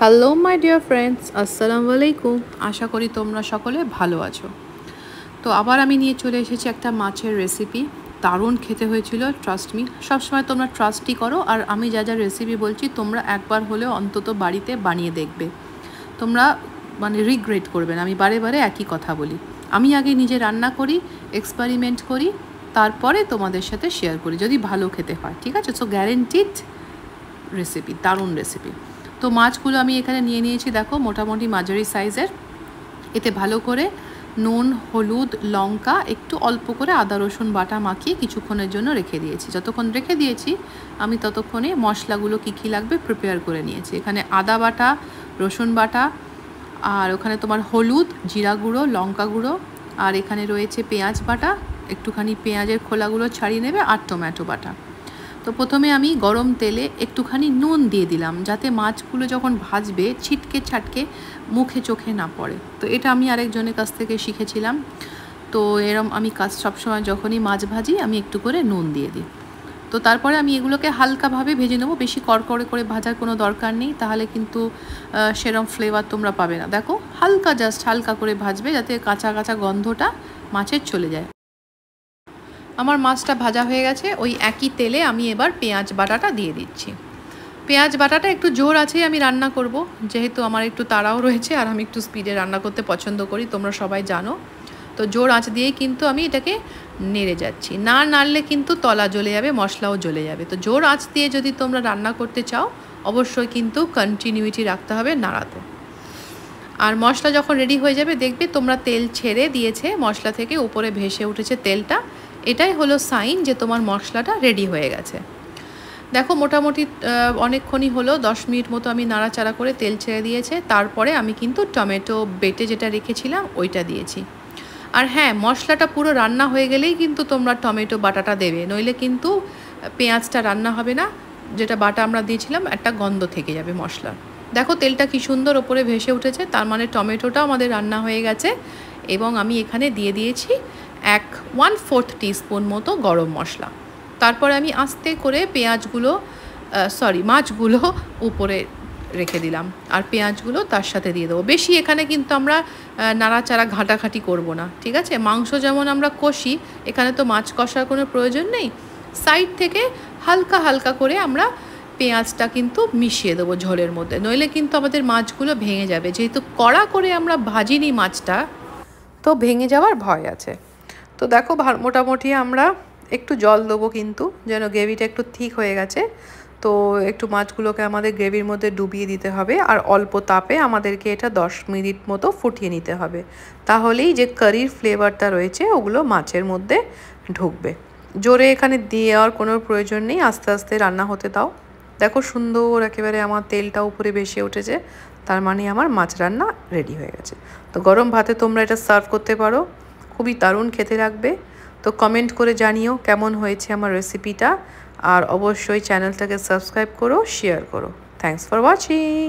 Hello my dear friends, আসসালামু আলাইকুম। আশা করি তোমরা সকলে ভালো আছো। তো আবার আমি নিয়ে চলে এসেছি একটা মাছের রেসিপি। দারুণ খেতে হয়েছিল, ট্রাস্ট মি। সবসময় তোমরা ট্রাস্টই করো, আর আমি যা যা রেসিপি বলছি তোমরা একবার হলেও অন্তত বাড়িতে বানিয়ে দেখবে। তোমরা রিগ্রেট করবে না। আমি বারে বারে একই কথা বলি। আমি আগে নিজে রান্না করি, এক্সপেরিমেন্ট করি, তারপরে তোমাদের সাথে শেয়ার করি যদি ভালো খেতে হয়, ঠিক আছে? সো গ্যারেন্টিড রেসিপি, দারুণ রেসিপি। তো মাছগুলো আমি এখানে নিয়ে নিয়েছি, দেখো মোটামুটি মাঝারি সাইজের। এতে ভালো করে নুন, হলুদ, লঙ্কা, একটু অল্প করে আদা রসুন বাটা মাখিয়ে কিছুক্ষণের জন্য রেখে দিয়েছি। যতক্ষণ রেখে দিয়েছি আমি ততক্ষণে মশলাগুলো কী লাগবে প্রিপেয়ার করে নিয়েছি। এখানে আদা বাটা, রসুন বাটা, আর ওখানে তোমার হলুদ, জিরা গুঁড়ো, লঙ্কা গুঁড়ো, আর এখানে রয়েছে পেঁয়াজ বাটা, একটুখানি পেঁয়াজের খোলাগুলো ছাড়িয়ে নেবে, আর টমেটো বাটা। তো প্রথমে আমি গরম তেলে একটুখানি নুন দিয়ে দিলাম, যাতে মাছগুলো যখন ভাজবে ছিটকে ছাটকে মুখে চোখে না পড়ে। তো এটা আমি আরেকজনের কাছ থেকে শিখেছিলাম। তো এরম আমি কাজ সবসময় যখনই মাছ ভাজি আমি একটু করে নুন দিয়ে দিই। তো তারপরে আমি এগুলোকে হালকাভাবে ভেজে নেবো, বেশি কড়কড়ে করে ভাজার কোনো দরকার নেই, তাহলে কিন্তু সেরম ফ্লেভার তোমরা পাবে না। দেখো হালকা, জাস্ট হালকা করে ভাজবে, যাতে কাঁচা কাঁচা গন্ধটা মাছের চলে যায়। আমার মাছটা ভাজা হয়ে গেছে। ওই একই তেলে আমি এবার পেঁয়াজ বাটাটা দিয়ে দিচ্ছি। পেঁয়াজ বাটাটা একটু জোর আছে আমি রান্না করব, যেহেতু আমার একটু তাড়াও রয়েছে আর আমি একটু স্পিডে রান্না করতে পছন্দ করি, তোমরা সবাই জানো। তো জোর আঁচ দিয়েই কিন্তু আমি এটাকে নেড়ে যাচ্ছি। না নাড়লে কিন্তু তলা জ্বলে যাবে, মশলাও জ্বলে যাবে। তো জোর আঁচ দিয়ে যদি তোমরা রান্না করতে চাও অবশ্যই কিন্তু কন্টিনিউটি রাখতে হবে নাড়াতে। আর মশলা যখন রেডি হয়ে যাবে দেখবে তোমরা তেল ছেড়ে দিয়েছে মশলা থেকে, উপরে ভেসে উঠেছে তেলটা। এটাই হলো সাইন যে তোমার মশলাটা রেডি হয়ে গেছে। দেখো মোটামুটি অনেকক্ষণই হলো, 10 মিনিট মতো আমি নাড়াচাড়া করে তেল ছেড়ে দিয়েছে। তারপরে আমি কিন্তু টমেটো বেটে যেটা রেখেছিলাম ওইটা দিয়েছি। আর হ্যাঁ, মশলাটা পুরো রান্না হয়ে গেলেই কিন্তু তোমরা টমেটো বাটাটা দেবে, নইলে কিন্তু পেঁয়াজটা রান্না হবে না। যেটা বাটা আমরা দিয়েছিলাম একটা গন্ধ থেকে যাবে মশলার। দেখো তেলটা কি সুন্দর ওপরে ভেসে উঠেছে, তার মানে টমেটোটাও আমাদের রান্না হয়ে গেছে। এবং আমি এখানে দিয়ে দিয়েছি 1/4 টিস্পুন মতো গরম মশলা। তারপরে আমি আস্তে করে মাছগুলো উপরে রেখে দিলাম, আর পেঁয়াজগুলো তার সাথে দিয়ে দেবো। বেশি এখানে কিন্তু আমরা নাড়াচাড়া ঘাঁটাঘাঁটি করব না, ঠিক আছে? মাংস যেমন আমরা কষি, এখানে তো মাছ কষার কোনো প্রয়োজন নেই। সাইড থেকে হালকা হালকা করে আমরা পেঁয়াজটা কিন্তু মিশিয়ে দেবো ঝোলের মধ্যে, নইলে কিন্তু আমাদের মাছগুলো ভেঙে যাবে। যেহেতু কড়া করে আমরা ভাজিনি মাছটা, তো ভেঙে যাওয়ার ভয় আছে। তো দেখো মোটামুটি আমরা একটু জল দেবো কিন্তু, যেন গ্রেভিটা একটু ঠিক হয়ে গেছে। তো একটু মাছগুলোকে আমাদের গ্রেভির মধ্যে ডুবিয়ে দিতে হবে, আর অল্প তাপে আমাদেরকে এটা 10 মিনিট মতো ফুটিয়ে নিতে হবে। তাহলেই যে কারির ফ্লেভারটা রয়েছে ওগুলো মাছের মধ্যে ঢুকবে। জোরে এখানে দেওয়ার কোনো প্রয়োজন নেই, আস্তে আস্তে রান্না হতে দাও। দেখো সুন্দর একেবারে আমার তেলটা উপরে ভেসে উঠেছে, তার মানে আমার মাছ রান্না রেডি হয়ে গেছে। তো গরম ভাতে তোমরা এটা সার্ভ করতে পারো, খুবই দারুণ খেতে লাগবে। তো কমেন্ট করে জানিও কেমন হয়েছে আমার রেসিপিটা, আর অবশ্যই চ্যানেলটাকে সাবস্ক্রাইব করো, শেয়ার করো। Thanks for watching.